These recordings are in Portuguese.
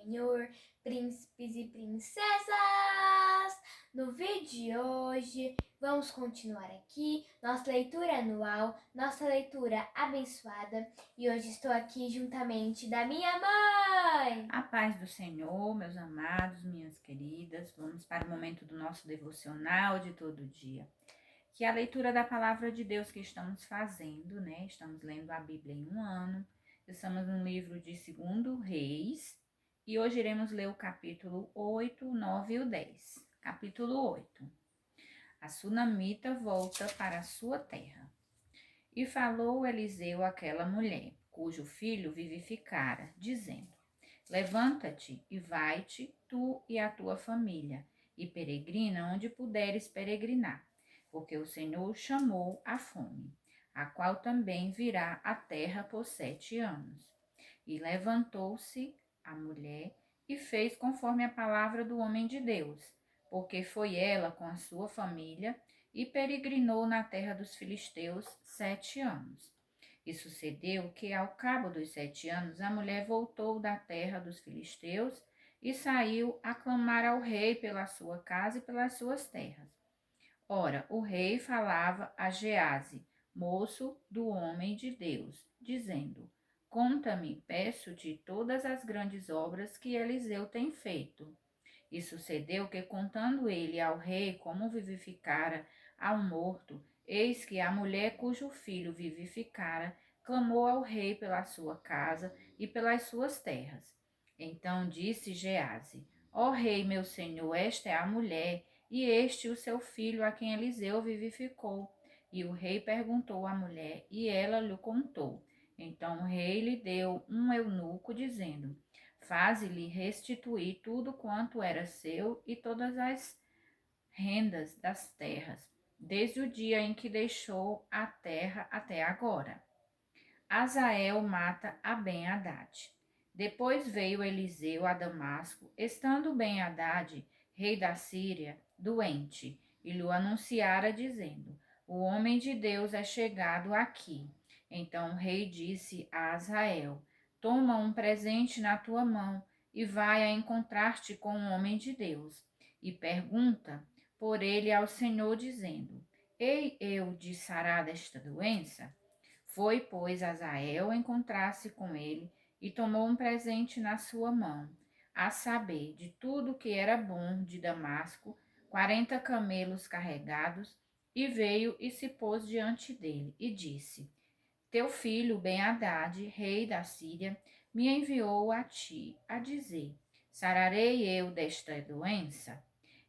Senhor, príncipes e princesas! No vídeo de hoje, vamos continuar aqui nossa leitura anual, nossa leitura abençoada, e hoje estou aqui juntamente da minha mãe! A paz do Senhor, meus amados, minhas queridas, vamos para o momento do nosso devocional de todo dia, que é a leitura da palavra de Deus que estamos fazendo, né? Estamos lendo a Bíblia em um ano, estamos no livro de 2 Reis, e hoje iremos ler o capítulo 8, 9 e o 10. Capítulo 8. A sunamita volta para a sua terra. E falou Eliseu àquela mulher, cujo filho vivificara, dizendo: Levanta-te e vai-te, tu e a tua família, e peregrina onde puderes peregrinar, porque o Senhor chamou a fome, a qual também virá à terra por 7 anos. E levantou-se a mulher e fez conforme a palavra do homem de Deus, porque foi ela com a sua família e peregrinou na terra dos filisteus 7 anos. E sucedeu que, ao cabo dos 7 anos, a mulher voltou da terra dos filisteus e saiu a clamar ao rei pela sua casa e pelas suas terras. Ora, o rei falava a Geazi, moço do homem de Deus, dizendo: Conta-me, peço-te, todas as grandes obras que Eliseu tem feito. E sucedeu que, contando ele ao rei como vivificara ao morto, eis que a mulher cujo filho vivificara clamou ao rei pela sua casa e pelas suas terras. Então disse Geazi: Ó rei, meu senhor, esta é a mulher, e este o seu filho a quem Eliseu vivificou. E o rei perguntou à mulher, e ela lhe contou. Então o rei lhe deu um eunuco, dizendo: Faze-lhe restituir tudo quanto era seu e todas as rendas das terras, desde o dia em que deixou a terra até agora. Azael mata a Ben-Hadad. Depois veio Eliseu a Damasco, estando Ben-Hadad, rei da Síria, doente, e lhe anunciara, dizendo: O homem de Deus é chegado aqui. Então o rei disse a Azael: Toma um presente na tua mão e vai a encontrar-te com o homem de Deus. E pergunta por ele ao Senhor, dizendo: Hei eu de sarar desta doença? Foi, pois, Azael encontrar-se com ele e tomou um presente na sua mão, a saber, de tudo que era bom de Damasco, 40 camelos carregados, e veio e se pôs diante dele, e disse: Teu filho Ben-Hadad, rei da Síria, me enviou a ti, a dizer: Sararei eu desta doença?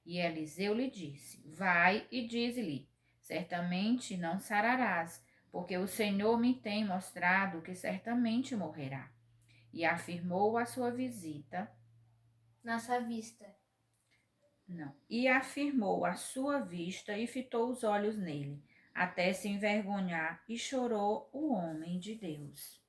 E Eliseu lhe disse: Vai e dize-lhe: Certamente não sararás, porque o Senhor me tem mostrado que certamente morrerá. E afirmou a sua visita. Nossa vista. Não. E afirmou a sua vista e fitou os olhos nele, até se envergonhar, e chorou o homem de Deus.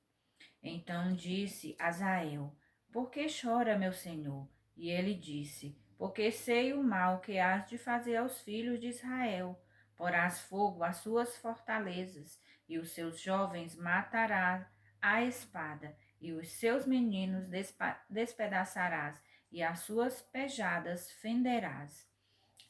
Então disse Azael: Por que chora, meu senhor? E ele disse: Porque sei o mal que hás de fazer aos filhos de Israel. Porás fogo às suas fortalezas, e os seus jovens matarás à espada, e os seus meninos despedaçarás, e as suas pejadas fenderás.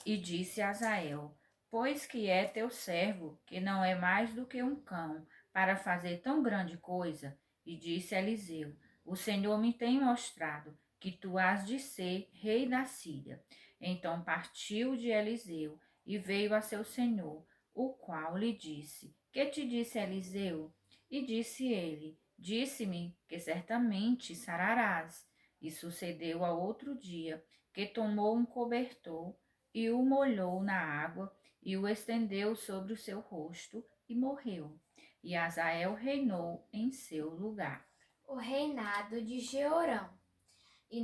E disse Azael: Pois que é teu servo, que não é mais do que um cão, para fazer tão grande coisa? E disse Eliseu: O Senhor me tem mostrado que tu has de ser rei da Síria. Então partiu de Eliseu e veio a seu senhor, o qual lhe disse: Que te disse Eliseu? E disse ele: Disse-me que certamente sararás. E sucedeu a outro dia que tomou um cobertor e o molhou na água e o estendeu sobre o seu rosto e morreu. E Azael reinou em seu lugar. O reinado de Jeorão. E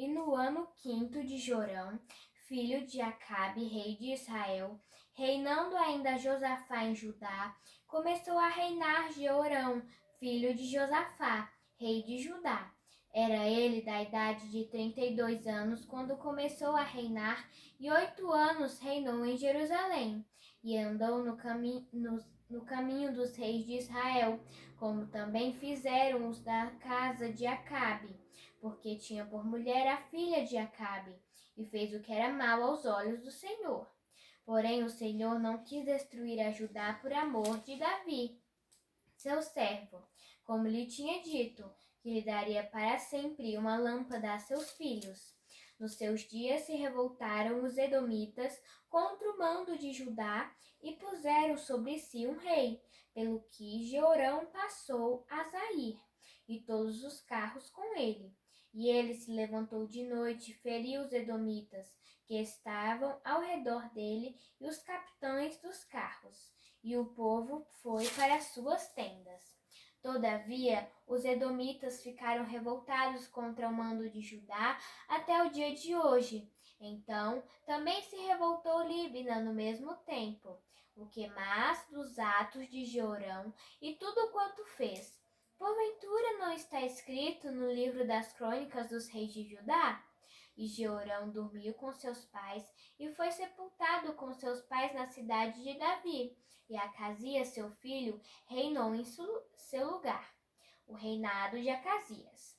no ano quinto de Jorão, filho de Acabe, rei de Israel, reinando ainda Josafá em Judá, começou a reinar Jeorão, filho de Josafá, rei de Judá. Era ele da idade de 32 anos quando começou a reinar, e 8 anos reinou em Jerusalém, e andou no caminho dos reis de Israel, como também fizeram os da casa de Acabe. porque tinha por mulher a filha de Acabe, e fez o que era mal aos olhos do Senhor. Porém, o Senhor não quis destruir a Judá por amor de Davi, seu servo, como lhe tinha dito, que lhe daria para sempre uma lâmpada a seus filhos. Nos seus dias se revoltaram os edomitas contra o mando de Judá e puseram sobre si um rei, pelo que Jeorão passou a Zair, e todos os carros com ele. E ele se levantou de noite e feriu os edomitas, que estavam ao redor dele, e os capitães dos carros. E o povo foi para suas tendas. Todavia, os edomitas ficaram revoltados contra o mando de Judá até o dia de hoje. Então, também se revoltou Líbina no mesmo tempo. O que mais dos atos de Jeorão e tudo quanto fez, porventura não está escrito no livro das crônicas dos reis de Judá? E Jeorão dormiu com seus pais e foi sepultado com seus pais na cidade de Davi. E Acasias, seu filho, reinou em seu lugar. O reinado de Acasias.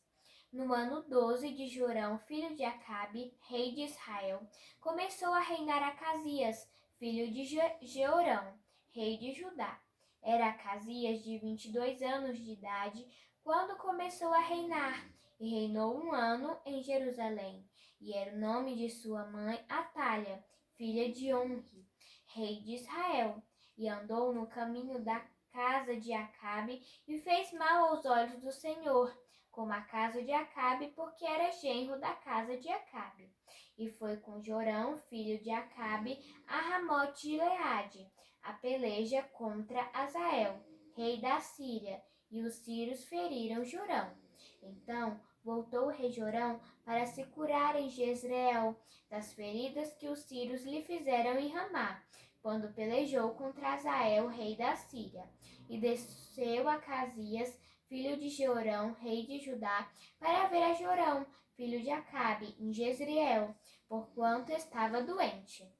No ano 12 de Jorão, filho de Acabe, rei de Israel, começou a reinar Acasias, filho de Jeorão, rei de Judá. Era Acasias de 22 anos de idade quando começou a reinar, e reinou 1 ano em Jerusalém. E era o nome de sua mãe Atalha, filha de Omri, rei de Israel. E andou no caminho da casa de Acabe e fez mal aos olhos do Senhor, como a casa de Acabe, porque era genro da casa de Acabe. E foi com Jorão, filho de Acabe, a Ramote de Gileade, a peleja contra Azael, rei da Síria, e os sírios feriram Jorão. Então voltou o rei Jorão para se curar em Jezreel das feridas que os sírios lhe fizeram em Ramá, quando pelejou contra Azael, rei da Síria. E desceu Acasias, filho de Jeorão, rei de Judá, para ver a Jorão, filho de Acabe, em Jezreel, porquanto estava doente.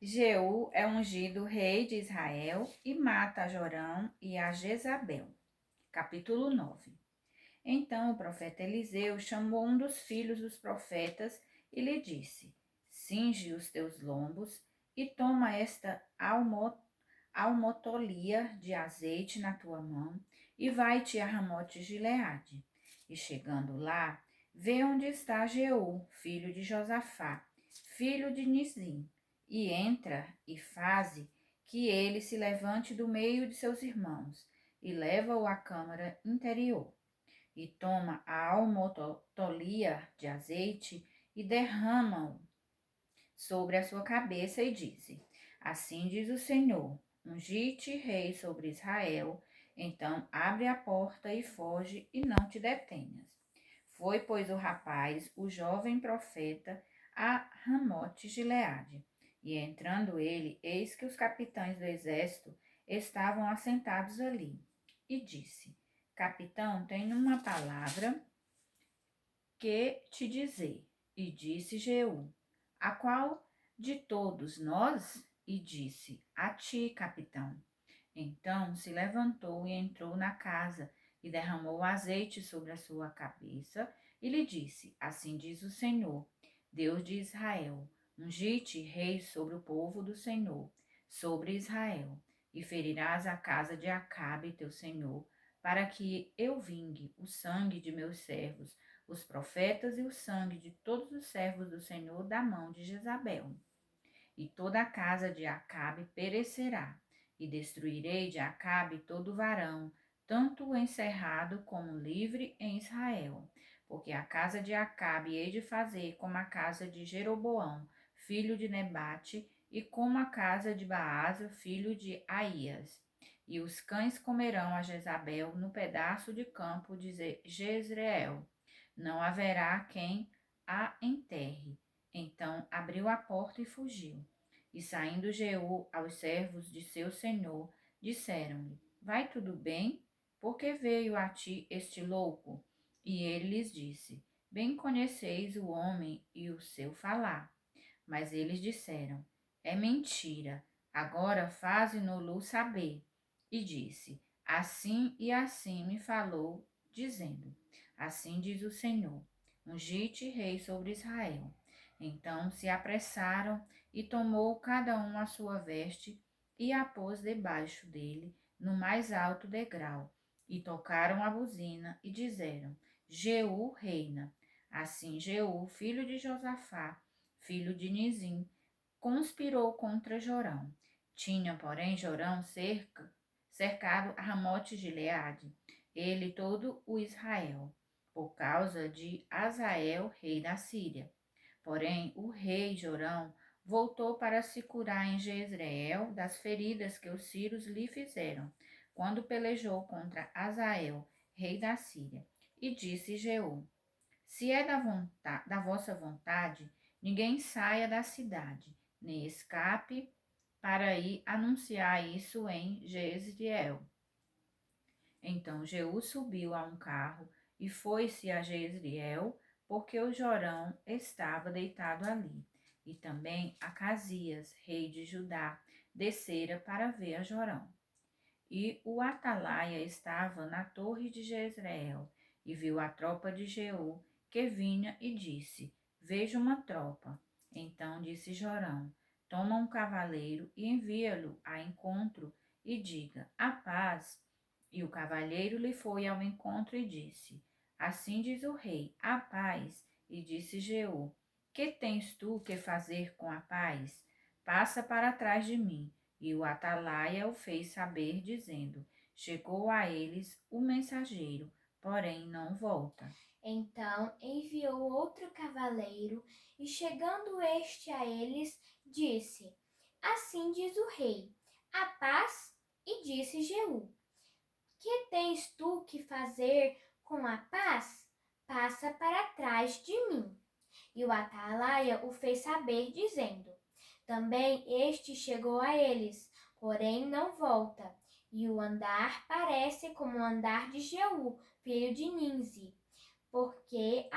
Jeú é ungido rei de Israel e mata a Jorão e a Jezabel. Capítulo 9. Então o profeta Eliseu chamou um dos filhos dos profetas e lhe disse: Cinge os teus lombos e toma esta almotolia de azeite na tua mão e vai-te a Ramote de Gileade. E chegando lá, vê onde está Jeú, filho de Josafá, filho de Nizim, e entra e faze que ele se levante do meio de seus irmãos e leva-o à câmara interior. E toma a almotolia de azeite e derrama-o sobre a sua cabeça e disse: Assim diz o Senhor, ungi-te rei sobre Israel, então abre a porta e foge e não te detenhas. Foi, pois, o rapaz, o jovem profeta, a Ramote Gileade. E entrando ele, eis que os capitães do exército estavam assentados ali. E disse: Capitão, tenho uma palavra que te dizer. E disse Jeú: A qual de todos nós? E disse: A ti, capitão. Então se levantou e entrou na casa e derramou azeite sobre a sua cabeça e lhe disse: Assim diz o Senhor, Deus de Israel: Ungi-te rei sobre o povo do Senhor, sobre Israel, e ferirás a casa de Acabe, teu senhor, para que eu vingue o sangue de meus servos, os profetas, e o sangue de todos os servos do Senhor da mão de Jezabel. E toda a casa de Acabe perecerá, e destruirei de Acabe todo varão, tanto o encerrado como livre em Israel. Porque a casa de Acabe hei de fazer como a casa de Jeroboão, filho de Nebate, e como a casa de Baasa, filho de Aías. E os cães comerão a Jezabel no pedaço de campo de Jezreel. Não haverá quem a enterre. Então abriu a porta e fugiu. E saindo Jeú aos servos de seu senhor, disseram-lhe: Vai tudo bem? Por que veio a ti este louco? E ele lhes disse: Bem conheceis o homem e o seu falar. Mas eles disseram: É mentira. Agora faze-no-lo saber. E disse: Assim e assim me falou dizendo: Assim diz o Senhor, ungi-te rei sobre Israel. Então se apressaram e tomou cada um a sua veste e a pôs debaixo dele, no mais alto degrau. E tocaram a buzina e disseram: Jeú reina. Assim Jeú, filho de Josafá, filho de Nizim, conspirou contra Jorão. Tinha, porém, Jorão cercado Ramote de Gileade, ele e todo o Israel, por causa de Azael, rei da Síria. Porém, o rei Jorão voltou para se curar em Jezreel das feridas que os sírios lhe fizeram, quando pelejou contra Azael, rei da Síria. E disse Jeú: Se é da vossa vontade, ninguém saia da cidade, nem escape para ir anunciar isso em Jezreel. Então Jeú subiu a um carro e foi-se a Jezreel, porque o Jorão estava deitado ali. E também Acasias, rei de Judá, descera para ver a Jorão. E o atalaia estava na torre de Jezreel, e viu a tropa de Jeú, que vinha, e disse: Vejo uma tropa. Então disse Jorão: Toma um cavaleiro e envia-lo a encontro, e diga: A paz. E o cavalheiro lhe foi ao encontro e disse: Assim diz o rei: A paz. E disse Jeú: Que tens tu que fazer com a paz? Passa para trás de mim. E o atalaia o fez saber, dizendo: Chegou a eles o mensageiro, porém não volta. Então enviou outro cavaleiro, e chegando este a eles, disse: Assim diz o rei: A paz. E disse Jeú: Que tens tu que fazer com a paz? Passa para trás de mim. E o atalaia o fez saber, dizendo: Também este chegou a eles, porém não volta. E o andar parece como o andar de Jeú, filho de Ninzi, porque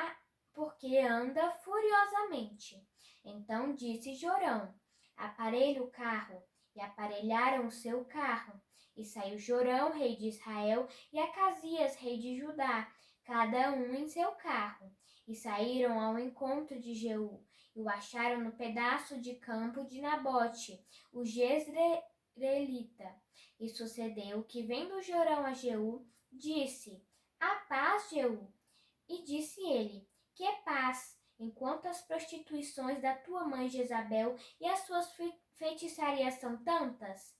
anda furiosamente. Então disse Jorão: Aparelhe o carro. E aparelharam o seu carro. E saiu Jorão, rei de Israel, e Acasias, rei de Judá, cada um em seu carro. E saíram ao encontro de Jeú, e o acharam no pedaço de campo de Nabote, o Jezreelita. E sucedeu que, vendo Jorão a Jeú, disse: A paz, Jeú. E disse ele: Que paz, enquanto as prostituições da tua mãe Jezabel e as suas feitiçarias são tantas?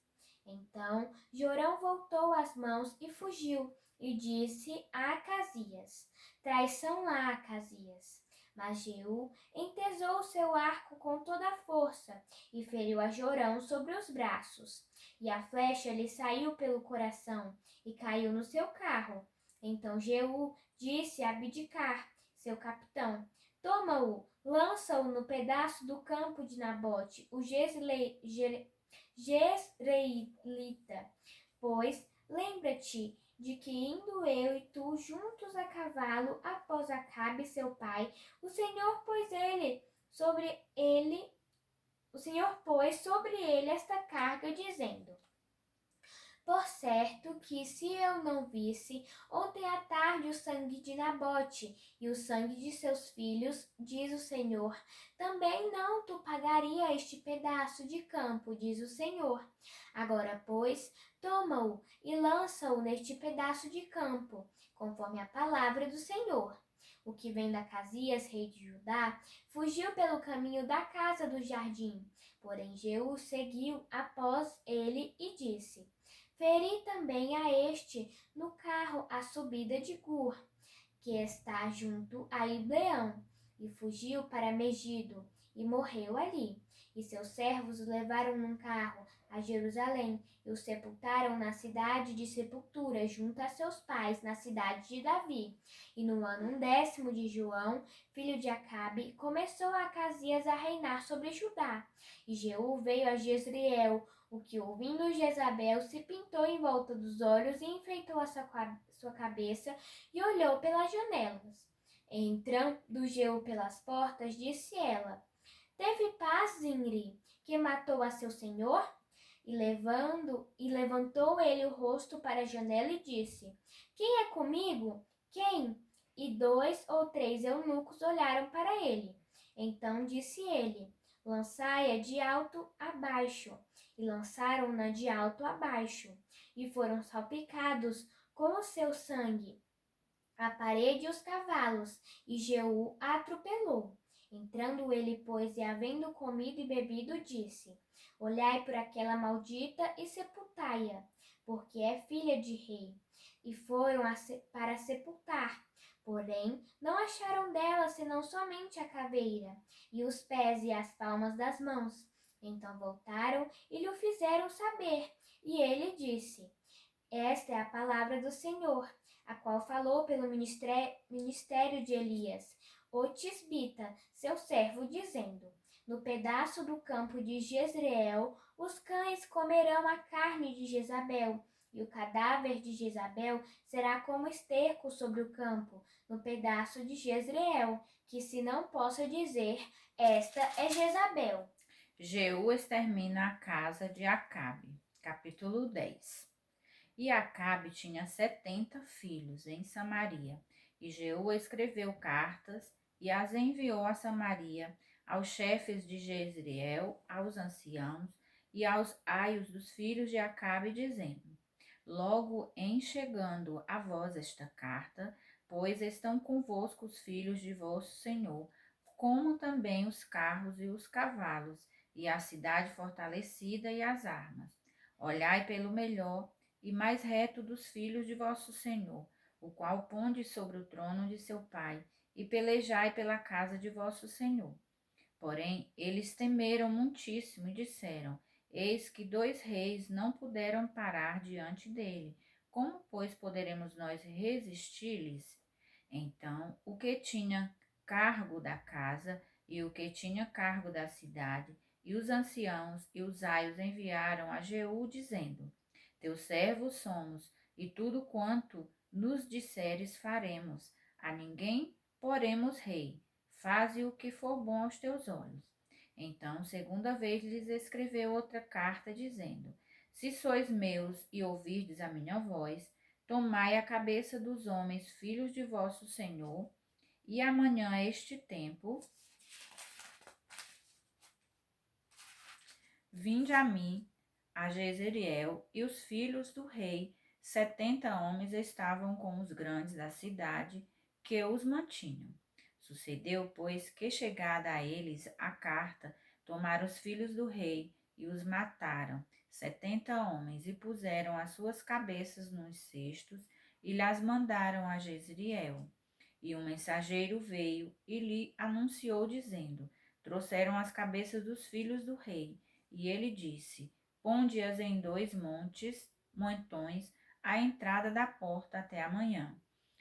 Então Jorão voltou as mãos e fugiu, e disse a Acasias: Traição lá, Acasias. Mas Jeú entesou seu arco com toda a força e feriu a Jorão sobre os braços. E a flecha lhe saiu pelo coração e caiu no seu carro. Então Jeú disse a Abdicar, seu capitão: Toma-o, lança-o no pedaço do campo de Nabote, o Jezreelita, pois lembra-te de que indo eu e tu juntos a cavalo após Acabe seu pai, o Senhor pôs sobre ele esta carga, dizendo: Por certo que, se eu não visse ontem à tarde o sangue de Nabote e o sangue de seus filhos, diz o Senhor, também não tu pagaria este pedaço de campo, diz o Senhor. Agora, pois, toma-o e lança-o neste pedaço de campo, conforme a palavra do Senhor. O que vem da Acasias, rei de Judá, fugiu pelo caminho da casa do jardim. Porém, Jeú seguiu após ele e disse: Feri também a este no carro a subida de Gur, que está junto a Ibleão, e fugiu para Megido, e morreu ali. E seus servos o levaram num carro a Jerusalém, e o sepultaram na cidade de sepultura, junto a seus pais, na cidade de Davi. E no ano 10º de João, filho de Acabe, começou Acasias a reinar sobre Judá. E Jeú veio a Jezreel, o que, ouvindo Jezabel, se pintou em volta dos olhos e enfeitou a sua cabeça e olhou pelas janelas. Entrando Jeú pelas portas, disse ela: Teve paz, Zimri, que matou a seu senhor? E levantou ele o rosto para a janela e disse: Quem é comigo? Quem? E 2 ou 3 eunucos olharam para ele. Então disse ele: Lançai-a de alto a baixo. E lançaram-na de alto a baixo, e foram salpicados com o seu sangue a parede e os cavalos, e Jeú a atropelou. Entrando ele, pois, e havendo comido e bebido, disse: Olhai por aquela maldita e sepultai-a, porque é filha de rei. E foram para sepultar. Porém, não acharam dela senão somente a caveira, e os pés e as palmas das mãos. Então voltaram e lhe o fizeram saber. E ele disse: Esta é a palavra do Senhor, a qual falou pelo ministério de Elias, o tisbita, seu servo, dizendo: No pedaço do campo de Jezreel, os cães comerão a carne de Jezabel, e o cadáver de Jezabel será como esterco sobre o campo, no pedaço de Jezreel, que se não possa dizer, esta é Jezabel. Jeú extermina a casa de Acabe. Capítulo 10. E Acabe tinha 70 filhos em Samaria, e Jeú escreveu cartas e as enviou a Samaria, aos chefes de Jezreel, aos anciãos e aos aios dos filhos de Acabe, dizendo: Logo em chegando a vós esta carta, pois estão convosco os filhos de vosso Senhor, como também os carros e os cavalos, e a cidade fortalecida e as armas. Olhai pelo melhor e mais reto dos filhos de vosso Senhor, o qual ponde sobre o trono de seu pai, e pelejai pela casa de vosso Senhor. Porém, eles temeram muitíssimo e disseram: Eis que 2 reis não puderam parar diante dele. Como, pois, poderemos nós resistir-lhes? Então, o que tinha cargo da casa e o que tinha cargo da cidade, e os anciãos e os aios enviaram a Jeú, dizendo: Teus servos somos, e tudo quanto nos disseres faremos. A ninguém poremos rei. Faze o que for bom aos teus olhos. Então, segunda vez lhes escreveu outra carta, dizendo: Se sois meus e ouvirdes a minha voz, tomai a cabeça dos homens, filhos de vosso Senhor, e amanhã a este tempo vinde a mim, a Jezreel, e os filhos do rei, 70 homens estavam com os grandes da cidade, que os mantinham. Sucedeu, pois, que chegada a eles a carta, tomaram os filhos do rei e os mataram, 70 homens, e puseram as suas cabeças nos cestos e lhes mandaram a Jezreel. E um mensageiro veio e lhe anunciou, dizendo: Trouxeram as cabeças dos filhos do rei. E ele disse: Ponde-as em 2 montões, à entrada da porta até amanhã.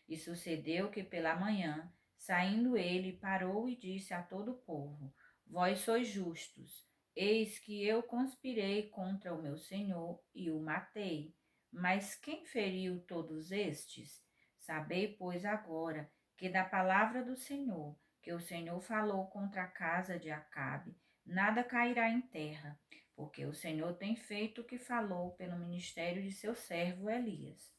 E sucedeu que pela manhã, saindo ele, parou e disse a todo o povo: Vós sois justos. Eis que eu conspirei contra o meu senhor e o matei. Mas quem feriu todos estes? Sabei, pois, agora que da palavra do Senhor, que o Senhor falou contra a casa de Acabe, nada cairá em terra, porque o Senhor tem feito o que falou pelo ministério de seu servo Elias.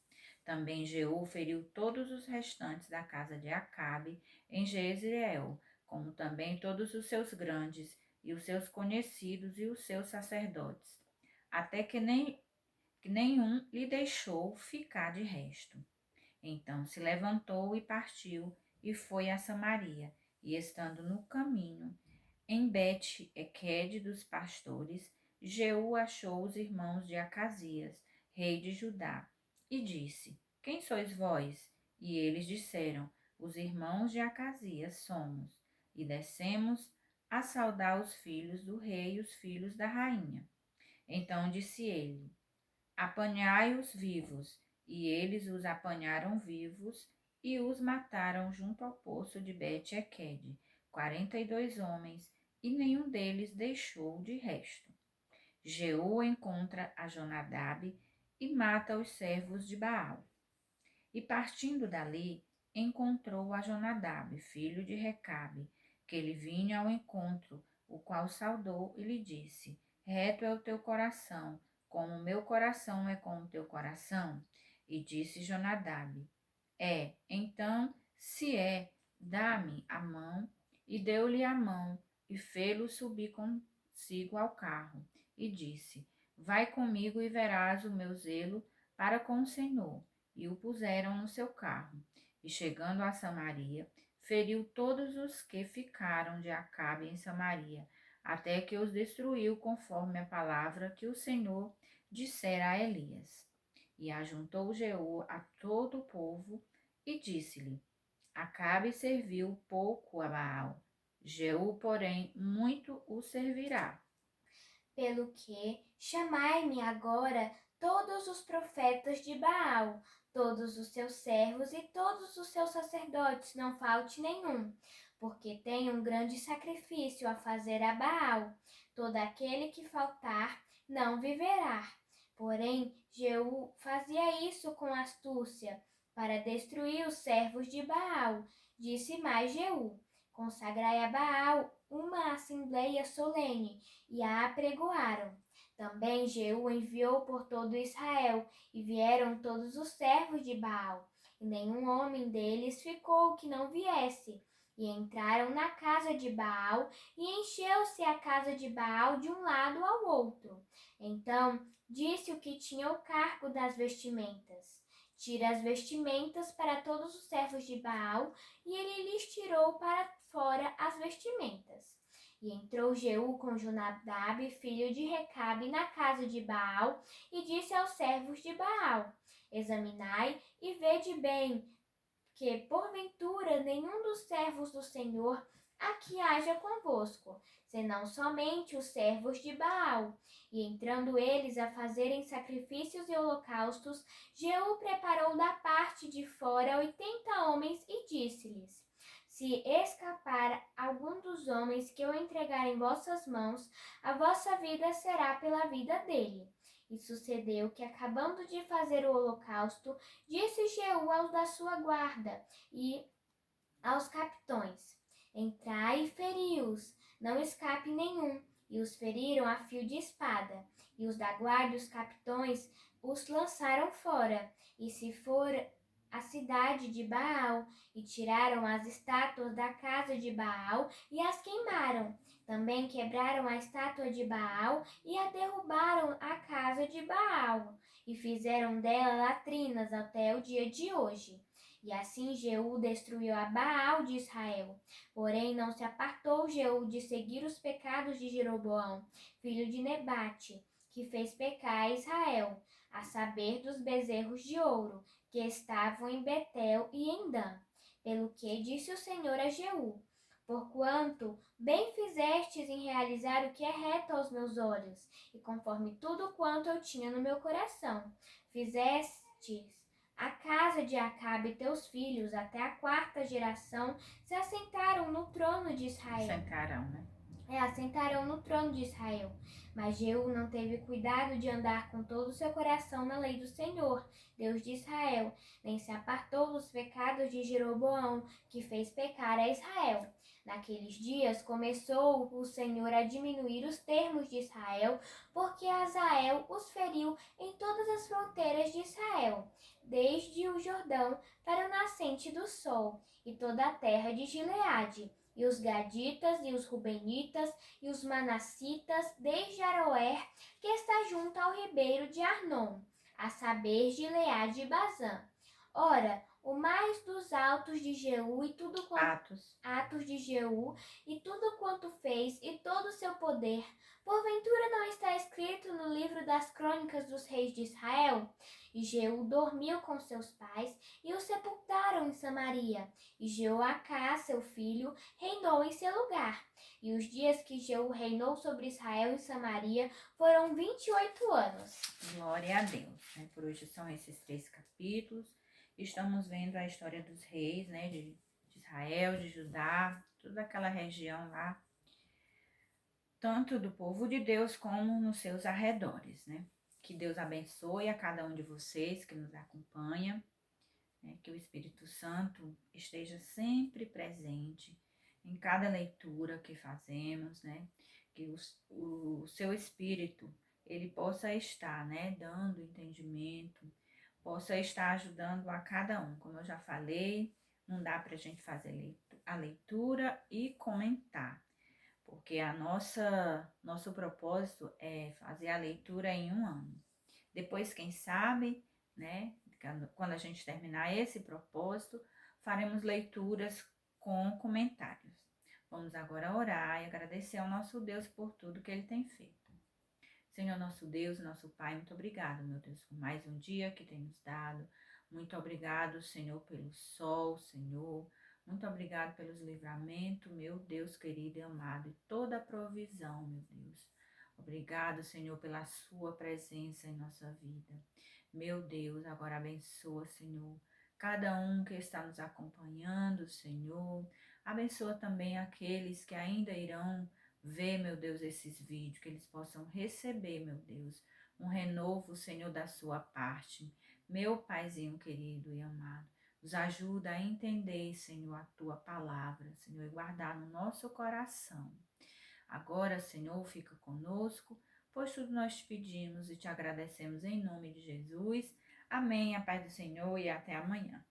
Também Jeú feriu todos os restantes da casa de Acabe em Jezreel, como também todos os seus grandes e os seus conhecidos e os seus sacerdotes, até que nenhum lhe deixou ficar de resto. Então se levantou e partiu e foi a Samaria, e estando no caminho, em Bet-Equede dos pastores, Jeú achou os irmãos de Acasias, rei de Judá, e disse: Quem sois vós? E eles disseram: Os irmãos de Acasias somos, e descemos a saudar os filhos do rei e os filhos da rainha. Então disse ele: Apanhai-os vivos. E eles os apanharam vivos e os mataram junto ao poço de Bet-Equede, 42 homens, e nenhum deles deixou de resto. Jeú encontra a Jonadab e mata os servos de Baal. E partindo dali, encontrou a Jonadab, filho de Recabe, que lhe vinha ao encontro, o qual saudou e lhe disse: Reto é o teu coração, como o meu coração é com o teu coração. E disse Jonadab: Então, se é, dá-me a mão. E deu-lhe a mão, e fê-lo subir consigo ao carro. E disse, vai comigo e verás o meu zelo para com o Senhor. E o puseram no seu carro. E chegando a Samaria, feriu todos os que ficaram de Acabe em Samaria, até que os destruiu conforme a palavra que o Senhor dissera a Elias. E ajuntou Jeú a todo o povo e disse-lhe, Acabe serviu pouco a Baal, Jeú, porém, muito o servirá. Pelo que chamai-me agora todos os profetas de Baal, todos os seus servos e todos os seus sacerdotes, não falte nenhum, porque tenho um grande sacrifício a fazer a Baal. Todo aquele que faltar não viverá. Porém, Jeú fazia isso com astúcia, para destruir os servos de Baal. Disse mais Jeú, consagrai a Baal uma assembleia solene, e a apregoaram. Também Jeú enviou por todo Israel, e vieram todos os servos de Baal, e nenhum homem deles ficou que não viesse. E entraram na casa de Baal, e encheu-se a casa de Baal de um lado ao outro. Então disse o que tinha o cargo das vestimentas, tira as vestimentas para todos os servos de Baal, e ele lhes tirou para fora as vestimentas. E entrou Jeú com Jonadab, filho de Recabe, na casa de Baal, e disse aos servos de Baal, examinai e vede bem, que porventura nenhum dos servos do Senhor aqui haja convosco, senão somente os servos de Baal. E entrando eles a fazerem sacrifícios e holocaustos, Jeú preparou da parte de fora 80 homens e disse-lhes, se escapar algum dos homens que eu entregar em vossas mãos, a vossa vida será pela vida dele. E sucedeu que, acabando de fazer o holocausto, disse Jeú aos da sua guarda e aos capitões, entrai e feri-os, não escape nenhum. E os feriram a fio de espada. E os da guarda e os capitões os lançaram fora. E se for a cidade de Baal, e tiraram as estátuas da casa de Baal e as queimaram. Também quebraram a estátua de Baal e a derrubaram a casa de Baal, e fizeram dela latrinas até o dia de hoje. E assim Jeú destruiu a Baal de Israel. Porém não se apartou Jeú de seguir os pecados de Jeroboão, filho de Nebate, que fez pecar a Israel, a saber dos bezerros de ouro, que estavam em Betel e em Dan. Pelo que disse o Senhor a Jeú, porquanto bem fizestes em realizar o que é reto aos meus olhos, e conforme tudo quanto eu tinha no meu coração, fizestes a casa de Acabe teus filhos, até a 4ª geração, se assentaram no trono de Israel. Sentarão, né? Assentaram no trono de Israel. Mas Jeú não teve cuidado de andar com todo o seu coração na lei do Senhor, Deus de Israel, nem se apartou dos pecados de Jeroboão, que fez pecar a Israel. Naqueles dias começou o Senhor a diminuir os termos de Israel, porque Azael os feriu em todas as fronteiras de Israel, desde o Jordão para o nascente do sol, e toda a terra de Gileade, e os gaditas, e os rubenitas, e os manassitas, desde Aroer, que está junto ao ribeiro de Arnon, a saber Gileade e Bazã. Ora, o mais dos altos de Jeú e tudo quanto atos de Jeú e tudo quanto fez e todo o seu poder, porventura não está escrito no livro das crônicas dos reis de Israel? E Jeú dormiu com seus pais e o sepultaram em Samaria. E Jeoacás, seu filho, reinou em seu lugar. E os dias que Jeú reinou sobre Israel em Samaria foram 28 anos. Glória a Deus, né? Por hoje são esses 3 capítulos. Estamos vendo a história dos reis, né? De Israel, de Judá, toda aquela região lá, tanto do povo de Deus como nos seus arredores, né? Que Deus abençoe a cada um de vocês que nos acompanha, né? Que o Espírito Santo esteja sempre presente em cada leitura que fazemos, né? Que o seu Espírito, ele possa estar, né? Dando entendimento, possa estar ajudando a cada um. Como eu já falei, não dá para a gente fazer a leitura e comentar, porque nosso propósito é fazer a leitura em um ano. Depois, quem sabe, né, quando a gente terminar esse propósito, faremos leituras com comentários. Vamos agora orar e agradecer ao nosso Deus por tudo que Ele tem feito. Senhor, nosso Deus, nosso Pai, muito obrigado, meu Deus, por mais um dia que tem nos dado. Muito obrigado, Senhor, pelo sol, Senhor. Muito obrigado pelos livramentos, meu Deus querido e amado, e toda a provisão, meu Deus. Obrigado, Senhor, pela sua presença em nossa vida. Meu Deus, agora abençoa, Senhor, cada um que está nos acompanhando, Senhor. Abençoa também aqueles que ainda irão ver, meu Deus, esses vídeos, que eles possam receber, meu Deus, um renovo, Senhor, da sua parte. Meu Paizinho querido e amado, nos ajuda a entender, Senhor, a tua palavra, Senhor, e guardar no nosso coração. Agora, Senhor, fica conosco, pois tudo nós te pedimos e te agradecemos em nome de Jesus. Amém. A paz do Senhor e até amanhã.